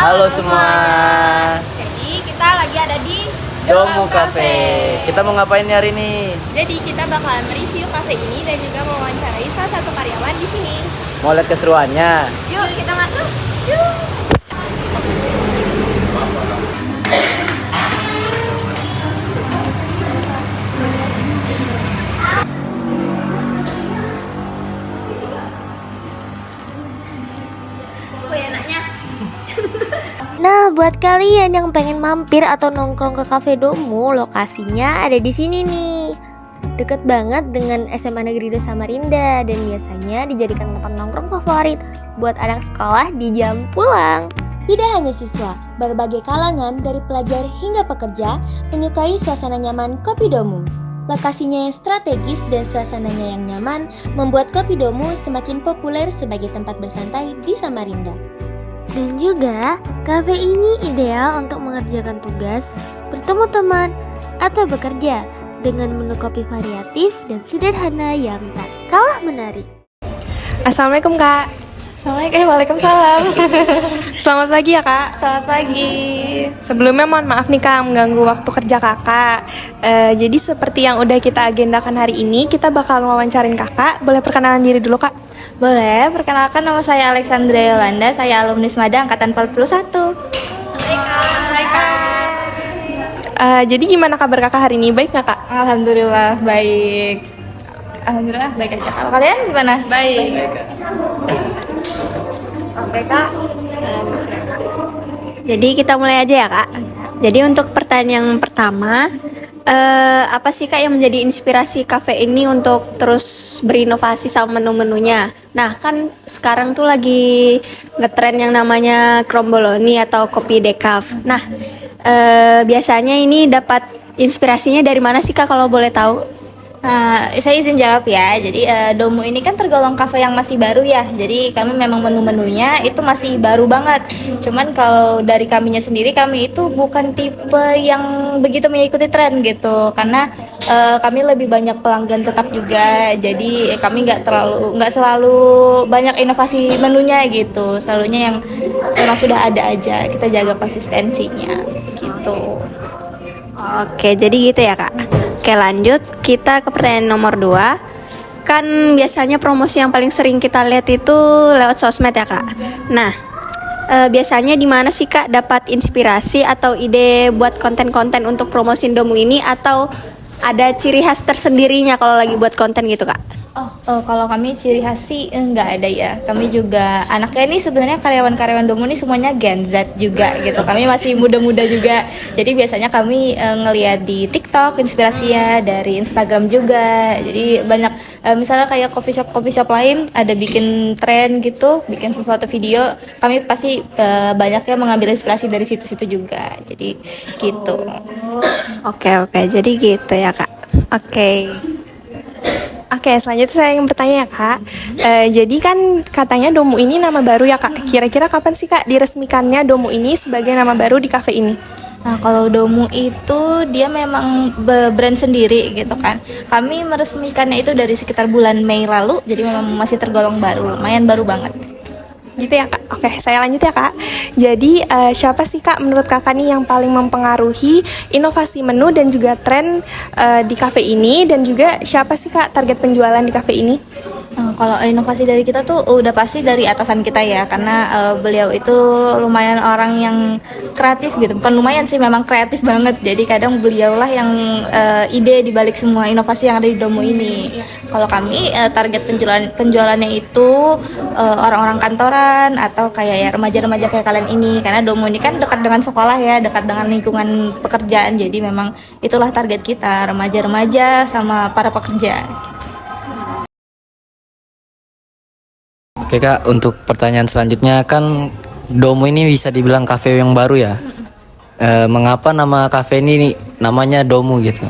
Halo semua. Jadi kita lagi ada di Domu Cafe. Kita mau ngapain nih hari ini? Jadi kita bakalan mereview cafe ini dan juga mewawancarai salah satu karyawan di sini. Mau lihat keseruannya? Yuk kita masuk. Yuk. Nah, buat kalian yang pengen mampir atau nongkrong ke Cafe Domu, lokasinya ada di sini nih. Deket banget dengan SMA Negeri 2 Samarinda dan biasanya dijadikan tempat nongkrong favorit buat anak sekolah di jam pulang. Tidak hanya siswa, berbagai kalangan dari pelajar hingga pekerja menyukai suasana nyaman Kopi Domu. Lokasinya yang strategis dan suasananya yang nyaman membuat Kopi Domu semakin populer sebagai tempat bersantai di Samarinda. Dan juga, kafe ini ideal untuk mengerjakan tugas, bertemu teman, atau bekerja dengan menu kopi variatif dan sederhana yang tak kalah menarik. Assalamualaikum Kak. Waalaikumsalam. Selamat pagi ya Kak. Selamat pagi. Sebelumnya mohon maaf nih Kak mengganggu waktu kerja Kakak. Jadi seperti yang udah kita agendakan hari ini, kita bakal wawancarin Kakak. Boleh perkenalan diri dulu Kak? Boleh, perkenalkan nama saya Alexandra Yolanda, saya alumni SMADA angkatan 41. Jadi gimana kabar Kakak hari ini? Baik nggak Kak? Alhamdulillah baik. Alhamdulillah baik aja. Kalau kalian gimana? Baik. Oke Kak. Jadi kita mulai aja ya Kak. Jadi untuk pertanyaan yang pertama, apa sih Kak yang menjadi inspirasi kafe ini untuk terus berinovasi sama menu-menunya? Nah kan sekarang tuh lagi ngetren yang namanya kromboloni atau kopi decaf. Nah biasanya ini dapat inspirasinya dari mana sih Kak kalau boleh tahu? Nah, saya izin jawab ya. Jadi Domu ini kan tergolong kafe yang masih baru ya. Jadi kami memang menu-menunya itu masih baru banget. Cuman kalau dari kaminya sendiri, kami itu bukan tipe yang begitu mengikuti tren gitu. Karena kami lebih banyak pelanggan tetap juga. Jadi kami nggak selalu banyak inovasi menunya gitu. Selalunya yang memang sudah ada aja. Kita jaga konsistensinya gitu. Oke, jadi gitu ya Kak. Oke lanjut, kita ke pertanyaan nomor 2. Kan biasanya promosi yang paling sering kita lihat itu lewat sosmed ya Kak. Nah, biasanya di mana sih Kak dapat inspirasi atau ide buat konten-konten untuk promosiin Domu ini, atau ada ciri khas tersendirinya kalau lagi buat konten gitu Kak? Kalau kami ciri khas sih nggak ada ya. Kami juga anaknya ini sebenarnya karyawan-karyawan Domu ini semuanya Gen Z juga gitu. Kami masih muda-muda juga. Jadi biasanya kami ngelihat di TikTok inspirasinya, dari Instagram juga. Jadi banyak misalnya kayak coffee shop lain ada bikin tren gitu, bikin sesuatu video. Kami pasti banyaknya mengambil inspirasi dari situ-situ juga. Jadi gitu. Oke, jadi gitu ya Kak. Oke, selanjutnya saya ingin bertanya ya Kak. Jadi kan katanya Domu ini nama baru ya Kak. Kira-kira kapan sih Kak diresmikannya Domu ini sebagai nama baru di kafe ini? Nah, kalau Domu itu dia memang brand sendiri gitu kan. Kami meresmikannya itu dari sekitar bulan Mei lalu, jadi memang masih tergolong baru, lumayan baru banget. Gitu ya Kak. Oke, saya lanjut ya Kak. Jadi siapa sih Kak menurut Kakak nih yang paling mempengaruhi inovasi menu dan juga tren di kafe ini, dan juga siapa sih Kak target penjualan di kafe ini? Kalau inovasi dari kita tuh udah pasti dari atasan kita ya, karena beliau itu lumayan orang yang kreatif gitu. Bukan lumayan sih, memang kreatif banget. Jadi kadang beliaulah yang ide dibalik semua inovasi yang ada di Domu ini. Kalau kami target penjualannya itu orang-orang kantoran atau kayak ya remaja-remaja kayak kalian ini, karena Domu ini kan dekat dengan sekolah ya, dekat dengan lingkungan pekerjaan. Jadi memang itulah target kita, remaja-remaja sama para pekerja. Oke Kak, untuk pertanyaan selanjutnya kan Domu ini bisa dibilang kafe yang baru ya. Mengapa nama kafe ini namanya Domu gitu?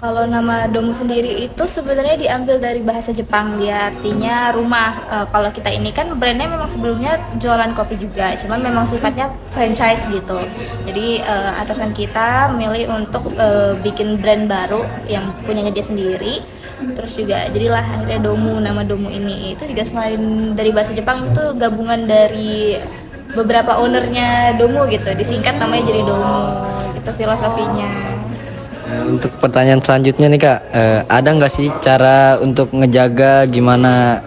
Kalau nama Domu sendiri itu sebenarnya diambil dari bahasa Jepang, dia artinya rumah. Kalau kita ini kan brandnya memang sebelumnya jualan kopi juga, cuman memang sifatnya franchise gitu. Jadi atasan kita memilih untuk bikin brand baru yang punyanya dia sendiri. Terus juga jadilah akhirnya Domu, nama Domu ini itu juga selain dari bahasa Jepang itu gabungan dari beberapa ownernya Domu gitu, disingkat namanya jadi Domu gitu filosofinya. Untuk pertanyaan selanjutnya nih Kak, ada nggak sih cara untuk ngejaga gimana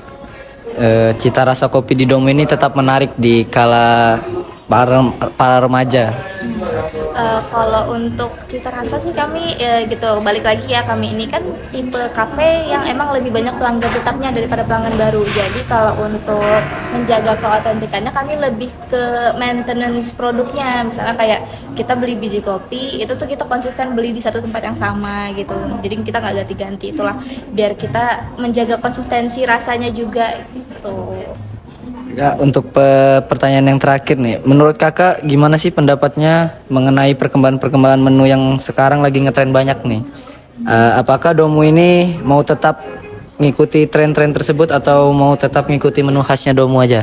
cita rasa kopi di Domo ini tetap menarik di kala para remaja? Kalau untuk cita rasa sih kami gitu balik lagi ya, kami ini kan tipe kafe yang emang lebih banyak pelanggan tetapnya daripada pelanggan baru. Jadi kalau untuk menjaga keautentikannya kami lebih ke maintenance produknya. Misalnya kayak kita beli biji kopi itu tuh kita konsisten beli di satu tempat yang sama gitu. Jadi kita nggak ganti-ganti, itulah biar kita menjaga konsistensi rasanya juga gitu. Ya, untuk pertanyaan yang terakhir nih, menurut kakak gimana sih pendapatnya mengenai perkembangan menu yang sekarang lagi ngetren banyak nih? Apakah Domu ini mau tetap ngikuti tren-tren tersebut atau mau tetap ngikuti menu khasnya Domu aja?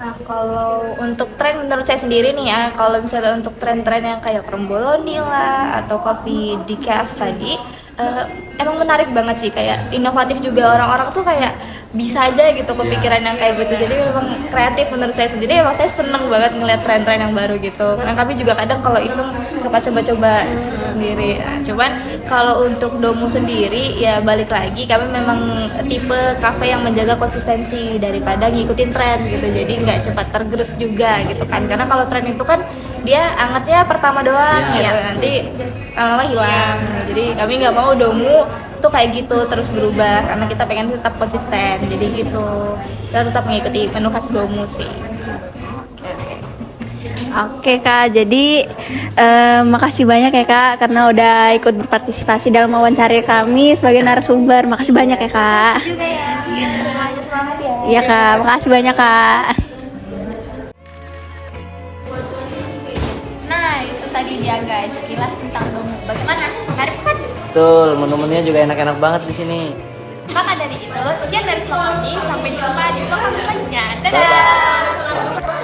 Nah, kalau untuk tren menurut saya sendiri nih ya, kalau misalnya untuk tren-tren yang kayak kromboloni lah atau kopi decaf tadi, emang menarik banget sih, kayak inovatif juga, orang-orang tuh kayak bisa aja gitu kepikiran yang kayak gitu. Jadi memang kreatif menurut saya sendiri, emang saya seneng banget ngeliat tren-tren yang baru gitu. Karena kami juga kadang kalau iseng suka coba-coba sendiri. Nah, cuman kalau untuk Domu sendiri ya balik lagi, kami memang tipe kafe yang menjaga konsistensi daripada ngikutin tren gitu. Jadi nggak cepat tergerus juga gitu kan. Karena kalau tren itu kan dia angetnya pertama doang gitu, nanti lama-lama hilang. Jadi kami nggak mau Domu tuh kayak gitu terus berubah, karena kita pengen tetap konsisten. Jadi gitu, kita tetap mengikuti menu khas Domu sih. Oke Kak, jadi makasih banyak ya Kak karena udah ikut berpartisipasi dalam wawancara kami sebagai narasumber. Makasih banyak ya Kak. Juga ya, semuanya selamat ya. Iya Kak, makasih banyak Kak. Nah itu tadi dia guys, kilas tentang Domu. Bagaimana? Menarik kan? Betul, menu-menunya juga enak-enak banget di sini. Maka dari itu, sekian dari vlog ini. Sampai jumpa di vlog kami selanjutnya. Dadah!